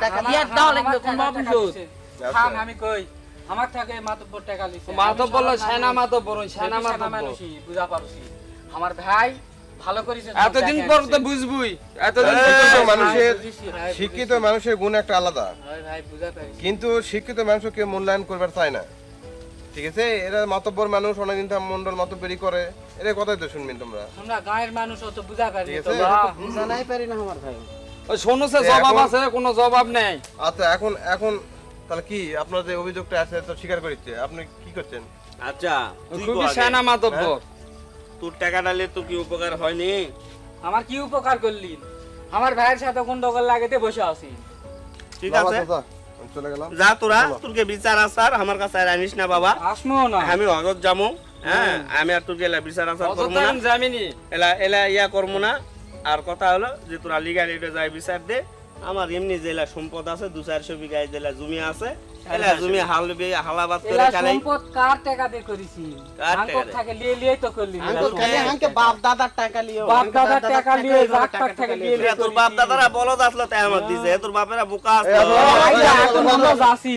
টাকা ইয়া দাও লাগবে কোন অফিস খান আমি কই আমার থেকে মাতব্বর টাকা লিছে মাতব বলল সেনা মাতব বড় সেনা মাতব মানুষই বুঝা পারছি আমার ভাই ভালো করেছে এতদিন পর তো বুঝবই এতদিন শিক্ষিত মানুষের গুণ একটা আলাদা, ভাই বুঝা পারছি কিন্তু শিক্ষিত মানুষকে মূল্যায়ন করবার চায় না। ঠিক আছে, এরা মাতব্বর মানুষ, অনেকদিন মন্ডল মাতব্বরি করে, এর কথাই তো শুনবেন তোমরা। আমরা গায়ের মানুষ অত বুঝা পারি ঠিক তো আছে? জানাই পারি না আমার ভাই। ওই শোনোছে জবাব আছে কোনো জবাব নেই। আচ্ছা, এখন তাহলে কি আপনার যে অভিযোগটা আছে তো স্বীকার করিচ্ছে, আপনি কি করছেন? আচ্ছা তুই খুবই কো আগে। সেনা মাতব তোর টাকা ডালে তো কি উপকার হয়নি? আমার কি উপকার করলি আমার ভাইয়ের সাথে গন্ডগোল লাগাতে বসে আছি ঠিক বাবা, আছে চাচা, আমি চলে গেলাম। যা তোরা তোরকে বিচার আসার আমার কাছে আর আনিস না বাবা। আসমো না আমি হজত যাবো, হ্যাঁ আমি আর তোকে এলা বিচার আসার করবো না, জামিনি এলা এলা ইয়া করবো না। আর কথা হলো যে তোরা লিগাল এটা যাই বিচার দে। আমার এমনি জেলা সম্পদ আছে 200-400 বিঘা জেলা জমি আছে, এলা জমি হালাবাদ করে এলা চালাই। সম্পদ কার টাকা দিয়ে করেছি কার টাকা আঙ্কর দিয়ে? থেকে লিয়ে তো করলি আঙ্কুর খালি আঙ্কে বাপ দাদার টাকা লিও, বাপ আঙ্কে দাদার টাকা লিয়ে জাকটার টাকা লিয়ে তোর বাপ দাদারা বলদ আসলো তাই আমার দিছে, তোর বাপেরা বোকা এই আসলো। আপনারা- আইয়া এখন আমরা যাচ্ছি